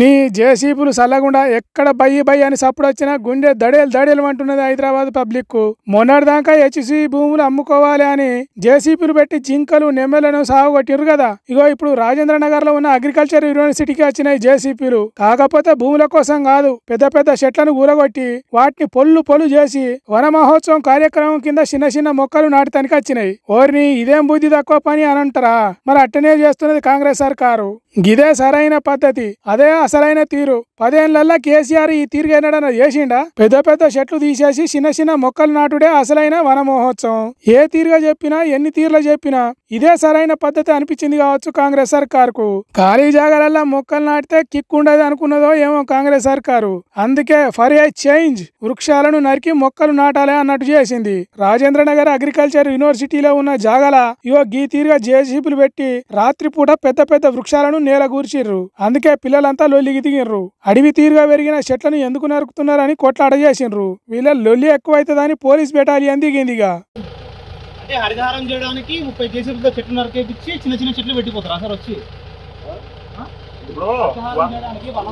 నీ జేసీబీలు సల్లగుండా ఎక్కడ బయ్యి బయ్యి అని సప్పుడు వచ్చినా గుండె దడేలు దడేలు అంటున్నది హైదరాబాద్ పబ్లిక్. మొన్నటిదాకా హెచ్సి భూములు అమ్ముకోవాలి అని జేసీబీలు పెట్టి జింకలు నెమ్మెలను సాగుకొట్టిరు కదా. ఇగో ఇప్పుడు రాజేంద్ర నగర్ లో ఉన్న అగ్రికల్చర్ యూనివర్సిటీకి వచ్చినాయి జేసీబీలు. కాకపోతే భూముల కోసం కాదు, పెద్ద పెద్ద చెట్లను కూలగొట్టి వాటిని పొల్లు పొల్లు చేసి వన మహోత్సవం కార్యక్రమం కింద చిన్న చిన్న మొక్కలు నాటడానికి వచ్చినాయి. ఓర్ని ఇదేం బుద్ధి తక్కువ పని అని అంటారా? మరి అట్టనే చేస్తున్నది కాంగ్రెస్ సర్కారు. గిదే సరైన పద్ధతి, అదే అసలైన తీరు. 10 ఏళ్లలో కేసీఆర్ ఈ తీరు ఎన్నడన్నా చేసిండా? పెద్ద పెద్ద చెట్లు తీసేసి చిన్న చిన్న మొక్కలు నాటుడే అసలైన వన మహోత్సవం. ఏ తీరుగా చెప్పినా ఎన్ని తీర్లు చెప్పినా ఇదే సరైన పద్ధతి అనిపించింది కావచ్చు కాంగ్రెస్ సర్కారుకు. ఖాళీ జాగాలల్లో మొక్కలు నాటితే కిక్ ఉండదు అనుకున్నదో ఏమో కాంగ్రెస్ సర్కారు. అందుకే ఫర్ ఏ చేంజ్ వృక్షాలను నరికి మొక్కలు నాటాలి అన్నట్టు చేసింది. రాజేంద్ర నగర్ అగ్రికల్చర్ యూనివర్సిటీలో ఉన్న జాగాల ఇవో గీ తీరుగా జేసీబీలు పెట్టి రాత్రిపూట పెద్ద పెద్ద వృక్షాలను నేల కూర్చిర్రు. అందుకే పిల్లలంతా లొల్లికి దిగిర్రు. అడవి తీరుగా పెరిగిన చెట్లను ఎందుకు నరుకుతున్నారని కొట్లాట చేసిండ్రు. వీళ్ళ లొల్లి ఎక్కువైతుందని పోలీస్ బెటాలియన్ దిగిందిగా. అంటే హరితహారం చేయడానికి 30 జేసీబీలతో చెట్లు నరికేపించి చిన్న చిన్న చెట్లు పెట్టిపోతారు సార్ వచ్చి.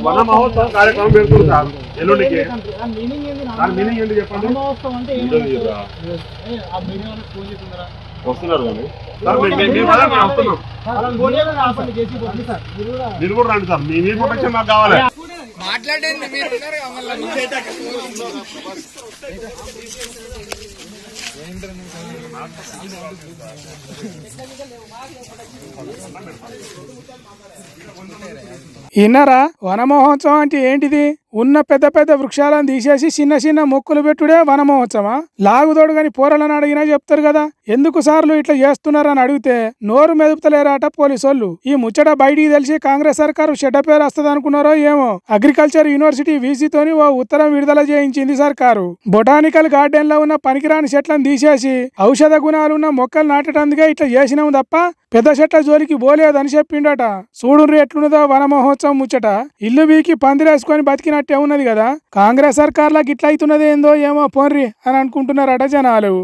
వన మహోత్సవం కార్యక్రమం పెడుతుంది సార్ ఎల్లుండికి. మీనింగ్ ఏంది? మీనింగ్ ఏంటి చెప్పండి. వన మహోత్సవం అంటే ఆ మీడియా వాళ్ళకి ఫోన్ చేస్తున్నారా? వస్తున్నారు కానీ మీరు కూడా రండి సార్. మీ ప్రొటెక్షన్ నాకు కావాలి. మాట్లాడండి మీరు. ఇన్నరా వన మహోత్సవం అంటే ఏంటిది? ఉన్న పెద్ద పెద్ద వృక్షాలను తీసేసి చిన్న చిన్న మొక్కలు పెట్టుడే వన మహోత్సవమా? లాగుదోడు గాని పోరలను అడిగినా చెప్తారు కదా. ఎందుకు సార్లు ఇట్లా చేస్తున్నారని అడిగితే నోరు మెదుపుతలేరాట పోలీసోళ్ళు. ఈ ముచ్చట బయటికి తెలిసి కాంగ్రెస్ సర్కారు చెడ్డ పేరు వస్తుంది అనుకున్నారో ఏమో. అగ్రికల్చర్ యూనివర్సిటీ వీసీతోని ఓ ఉత్తరం విడుదల చేయించింది సర్కారు. బొటానికల్ గార్డెన్ లో ఉన్న పనికిరాని చెట్లను తీసేసి ఔషధ గుణాలున్న మొక్కలు నాటేందుకే ఇట్లా చేసినాము తప్ప పెద్ద చెట్ల జోలికి పోలేదని చెప్పిండట. చూడుండ్రి ఎట్లున్నదో వన మహోత్సవం ముచ్చట. ఇల్లు బీకి పందిరేసుకొని బతికినట్టే ఉన్నది కదా. కాంగ్రెస్ సర్కార్లకు ఇట్లా అవుతున్నది ఏందో ఏమో పోన్రి అని అనుకుంటున్నారట జనాలు.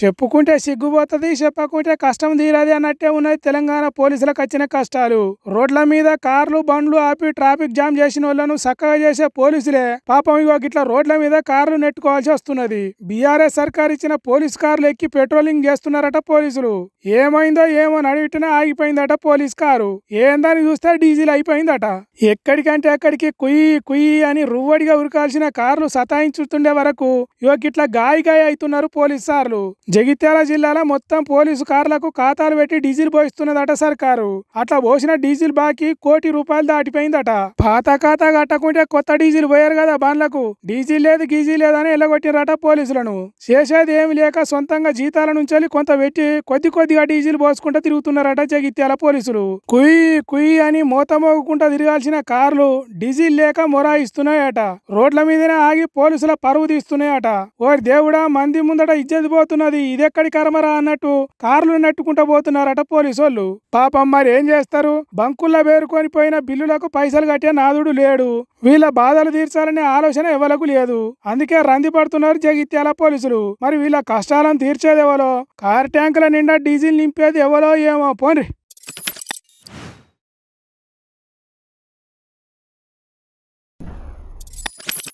చెప్పుకుంటే సిగ్గుపోతుంది, చెప్పకుంటే కష్టం తీరది అన్నట్టే ఉన్నది తెలంగాణ పోలీసులకు వచ్చిన కష్టాలు. రోడ్ల మీద కార్లు బండ్లు ఆపి ట్రాఫిక్ జామ్ చేసిన వాళ్ళను చక్కగా చేసే పోలీసులే పాపం ఇగో గిట్లా రోడ్ల మీద కార్లు నెట్టుకోవాల్సి వస్తున్నది. బీఆర్ఎస్ సర్కార్ ఇచ్చిన పోలీస్ కార్లు ఎక్కి పెట్రోలింగ్ చేస్తున్నారట పోలీసులు. ఏమైందో ఏమో నడివిటినా ఆగిపోయిందట పోలీస్ కారు. ఏందని చూస్తే డీజిల్ అయిపోయిందట. ఎక్కడికంటే అక్కడికి కుయ్యి కుయ్యి అని రువ్వడిగా ఉరకాల్సిన కార్లు సతాయించుతుండే వరకు ఇగో గిట్లా గాయ అవుతున్నారు పోలీస్ సార్లు. జగిత్యాల జిల్లాలో మొత్తం పోలీసు కార్లకు ఖాతాలు పెట్టి డీజిల్ పోయిస్తున్నదట సర్కారు. అట్లా పోసిన డీజిల్ బాకీ ₹1 కోటి దాటిపోయిందట. పాత ఖాతా కట్టకుంటే కొత్త డీజిల్ పోయారు కదా బండ్లకు. డీజిల్ లేదు గీజీ లేదని ఎల్లగొట్టినరట పోలీసులను. చేసేది ఏమి లేక సొంతంగా జీతాల నుంచి కొంత పెట్టి కొద్ది కొద్దిగా డీజిల్ పోసుకుంటూ తిరుగుతున్నారట జగిత్యాల పోలీసులు. కుయ్యి కుయ్యి అని మూత మోగుకుంటా తిరగాల్సిన కార్లు డీజిల్ లేక మొరాయిస్తున్నాయట. రోడ్ల మీదనే ఆగి పోలీసుల పరువు తీస్తున్నాయట. ఓరి దేవుడా, మంది ముందట ఇజ్జత్ పోతున్నది, ఇదెక్కడి కర్మరా అన్నట్టు కార్లు నెట్టుకుంటూ పోతున్నారట పోలీసోళ్ళు. పాపం మరి ఏం చేస్తారు? బంకుల్లో పేరుకొని పోయిన బిల్లులకు పైసలు కట్టే నాదుడు లేడు. వీళ్ళ బాధలు తీర్చాలనే ఆలోచన ఎవలకు లేదు. అందుకే రంది పడుతున్నారు జగిత్యాల పోలీసులు. మరి వీళ్ళ కష్టాలను తీర్చేది ఎవరో, కార్ ట్యాంకుల నిండా డీజిల్ నింపేది ఎవరో ఏమో పోన్రి.